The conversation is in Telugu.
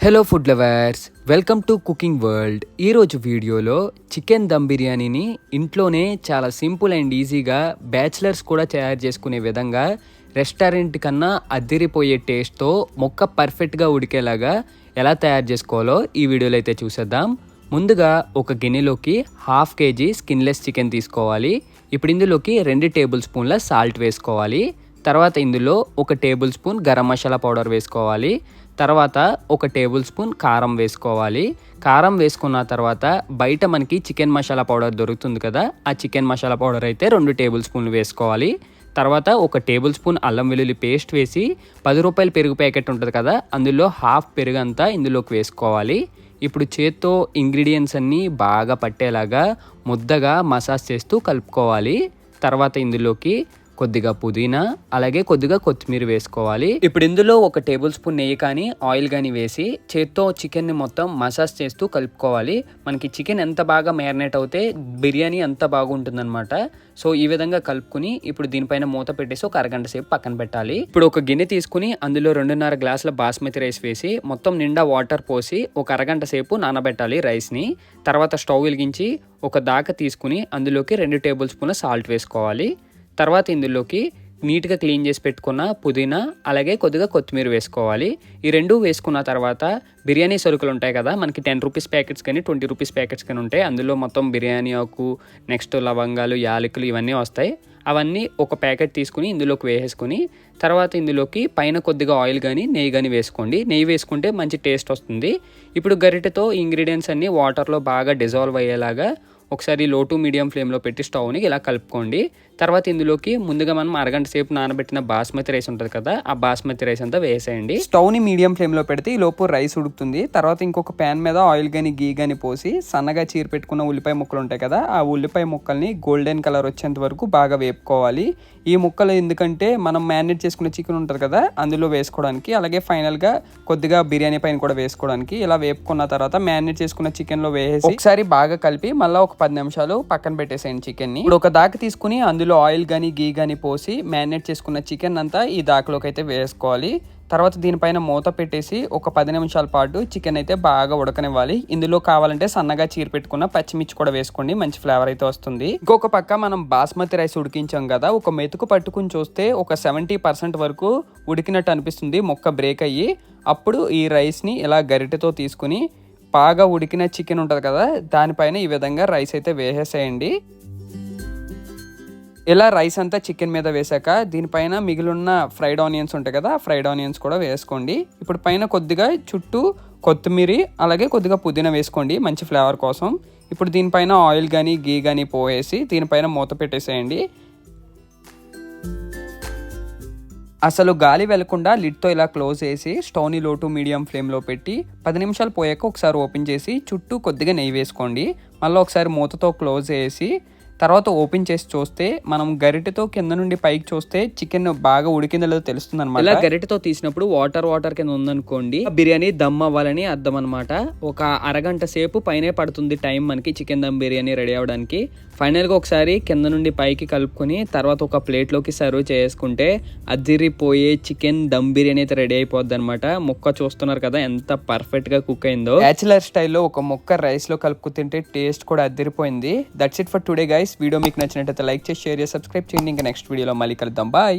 Hello food lovers, welcome to cooking world. ఈరోజు వీడియోలో చికెన్ దమ్ బిర్యానీని ఇంట్లోనే చాలా సింపుల్ అండ్ ఈజీగా బ్యాచిలర్స్ కూడా తయారు చేసుకునే విధంగా రెస్టారెంట్ కన్నా అదిరిపోయే టేస్ట్తో మొక్క పర్ఫెక్ట్గా ఉడికేలాగా ఎలా తయారు చేసుకోవాలో ఈ వీడియోలో అయితే చూసేద్దాం. ముందుగా ఒక గిన్నెలోకి 1/2 kg స్కిన్లెస్ చికెన్ తీసుకోవాలి. ఇప్పుడు ఇందులోకి 2 టేబుల్ స్పూన్ల సాల్ట్ వేసుకోవాలి. తర్వాత ఇందులో 1 table spoon garam masala powder వేసుకోవాలి. తర్వాత 1 టేబుల్ స్పూన్ కారం వేసుకోవాలి. కారం వేసుకున్న తర్వాత బయట మనకి చికెన్ మసాలా పౌడర్ దొరుకుతుంది కదా, ఆ చికెన్ మసాలా పౌడర్ అయితే 2 టేబుల్ స్పూన్లు వేసుకోవాలి. తర్వాత 1 టేబుల్ స్పూన్ అల్లం వెల్లుల్లి పేస్ట్ వేసి 10 రూపాయల పెరుగు ప్యాకెట్ ఉంటుంది కదా, అందులో హాఫ్ పెరుగు అంతా ఇందులోకి వేసుకోవాలి. ఇప్పుడు చేత్తో ఇంగ్రీడియంట్స్ అన్నీ బాగా పట్టేలాగా ముద్దగా మసాజ్ చేస్తూ కలుపుకోవాలి. తర్వాత ఇందులోకి కొద్దిగా పుదీనా అలాగే కొద్దిగా కొత్తిమీర వేసుకోవాలి. ఇప్పుడు ఇందులో 1 టేబుల్ స్పూన్ నెయ్యి కానీ ఆయిల్ కానీ వేసి చేత్తో చికెన్ని మొత్తం మసాజ్ చేస్తూ కలుపుకోవాలి. మనకి చికెన్ ఎంత బాగా మ్యారినేట్ అవుతే బిర్యానీ అంత బాగుంటుందన్నమాట. సో ఈ విధంగా కలుపుకుని ఇప్పుడు దీనిపైన మూత పెట్టేసి ఒక అరగంట సేపు పక్కన పెట్టాలి. ఇప్పుడు ఒక గిన్నె తీసుకుని అందులో 2.5 గ్లాసుల బాస్మతి రైస్ వేసి మొత్తం నిండా వాటర్ పోసి ఒక అరగంట సేపు నానబెట్టాలి రైస్ని. తర్వాత స్టవ్ వెలిగించి ఒక దాక తీసుకుని అందులోకి 2 టేబుల్ స్పూన్ల సాల్ట్ వేసుకోవాలి. తర్వాత ఇందులోకి నీట్గా క్లీన్ చేసి పెట్టుకున్న పుదీనా అలాగే కొద్దిగా కొత్తిమీర వేసుకోవాలి. ఈ రెండు వేసుకున్న తర్వాత బిర్యానీ సరుకులు ఉంటాయి కదా, మనకి 10 రూపీస్ ప్యాకెట్స్ కానీ 20 రూపీస్ ప్యాకెట్స్ కానీ ఉంటాయి. అందులో మొత్తం బిర్యానీ ఆకు, నెక్స్ట్ లవంగాలు, యాలకులు ఇవన్నీ వస్తాయి. అవన్నీ ఒక ప్యాకెట్ తీసుకుని ఇందులోకి వేసేసుకుని తర్వాత ఇందులోకి పైన కొద్దిగా ఆయిల్ కానీ నెయ్యి కానీ వేసుకోండి. నెయ్యి వేసుకుంటే మంచి టేస్ట్ వస్తుంది. ఇప్పుడు గరిటెతో ఇంగ్రీడియంట్స్ అన్నీ వాటర్లో బాగా డిజాల్వ్ అయ్యేలాగా ఒకసారి లో టు మీడియం ఫ్లేమ్లో పెట్టి స్టవ్ని ఇలా కలుపుకోండి. తర్వాత ఇందులోకి ముందుగా మనం అరగంట సేపు నానబెట్టిన బాస్మతి రైస్ ఉంటుంది కదా, ఆ బాస్మతి రైస్ అంతా వేసేయండి. స్టవ్ని మీడియం ఫ్లేమ్లో పెడితే ఈ లోపు రైస్ ఉడుకుతుంది. తర్వాత ఇంకొక ప్యాన్ మీద ఆయిల్ కానీ గీ కానీ పోసి సన్నగా చీర పెట్టుకున్న ఉల్లిపాయ ముక్కలు ఉంటాయి కదా, ఆ ఉల్లిపాయ ముక్కల్ని గోల్డెన్ కలర్ వచ్చేంత వరకు బాగా వేపుకోవాలి. ఈ ముక్కలు ఎందుకంటే మనం మ్యారినేట్ చేసుకున్న చికెన్ ఉంటుంది కదా అందులో వేసుకోవడానికి, అలాగే ఫైనల్గా కొద్దిగా బిర్యానీ పైన కూడా వేసుకోవడానికి. ఇలా వేపుకున్న తర్వాత మ్యారినేట్ చేసుకున్న చికెన్లో వేసేసి ఒకసారి బాగా కలిపి మళ్ళీ ఒక 10 నిమిషాలు పక్కన పెట్టేసేయండి చికెన్ని. ఇప్పుడు ఒక దాక తీసుకుని అందులో ఆయిల్ కానీ గీ కానీ పోసి మ్యారినేట్ చేసుకున్న చికెన్ అంతా ఈ దాకలోకి అయితే వేసుకోవాలి. తర్వాత దీనిపైన మూత పెట్టేసి ఒక 10 నిమిషాల పాటు చికెన్ అయితే బాగా ఉడకనివ్వాలి. ఇందులో కావాలంటే సన్నగా చీర పెట్టుకున్న పచ్చిమిర్చి కూడా వేసుకోండి, మంచి ఫ్లేవర్ అయితే వస్తుంది. ఇంకొక పక్క మనం బాస్మతి రైస్ ఉడికించాం కదా, ఒక మెతుకు పట్టుకుని చూస్తే ఒక 70% వరకు ఉడికినట్టు అనిపిస్తుంది మొక్క బ్రేక్ అయ్యి. అప్పుడు ఈ రైస్ని ఇలా గరిటెతో తీసుకుని బాగా ఉడికిన చికెన్ ఉంటుంది కదా దానిపైన ఈ విధంగా రైస్ అయితే వేసేసేయండి. ఇలా రైస్ అంతా చికెన్ మీద వేసాక దీనిపైన మిగిలిన ఫ్రైడ్ ఆనియన్స్ ఉంటాయి కదా, ఫ్రైడ్ ఆనియన్స్ కూడా వేసుకోండి. ఇప్పుడు పైన కొద్దిగా చుట్టూ కొత్తిమీర అలాగే కొద్దిగా పుదీనా వేసుకోండి మంచి ఫ్లేవర్ కోసం. ఇప్పుడు దీనిపైన ఆయిల్ కానీ గీ కానీ పోసేసి దీనిపైన మూత పెట్టేసేయండి. అసలు గాలి వెళ్లకుండా లిడ్తో ఇలా క్లోజ్ చేసి స్టవ్ని లో టు మీడియం ఫ్లేమ్లో పెట్టి 10 నిమిషాలు పోయాక ఒకసారి ఓపెన్ చేసి చుట్టూ కొద్దిగా నెయ్యి వేసుకోండి. మళ్ళీ ఒకసారి మూతతో క్లోజ్ చేసి తర్వాత ఓపెన్ చేసి చూస్తే మనం గరిటెతో కింద నుండి పైకి చూస్తే చికెన్ బాగా ఉడికిందో లేదో తెలుస్తుంది అనమాట. ఇలా గరిటెతో తీసినప్పుడు వాటర్ కింద ఉందనుకోండి బిర్యానీ దమ్ అవ్వాలని అర్థం అనమాట. ఒక అరగంట సేపు పైనే పడుతుంది టైం మనకి చికెన్ దమ్ బిర్యానీ రెడీ అవ్వడానికి. ఫైనల్గా ఒకసారి కింద నుండి పైకి కలుపుకొని తర్వాత ఒక ప్లేట్లోకి సర్వ్ చేసుకుంటే అదిరిపోయే చికెన్ దమ్ బిర్యానీ అయితే రెడీ అయిపోద్ది అనమాట. ముక్క చూస్తున్నారు కదా ఎంత పర్ఫెక్ట్గా కుక్ అయిందో. బ్యాచిలర్ స్టైల్లో ఒక ముక్క రైస్లో కలుపుకు తింటే టేస్ట్ కూడా అదిరిపోయింది. That's it for today guys. Video మీకు నచ్చినట్లయితే లైక్ చేసి షేర్ చేసి సబ్స్క్రైబ్ చేయండి. ఇంకా నెక్స్ట్ వీడియోలో మళ్ళీ కలుద్దాం. బాయ్.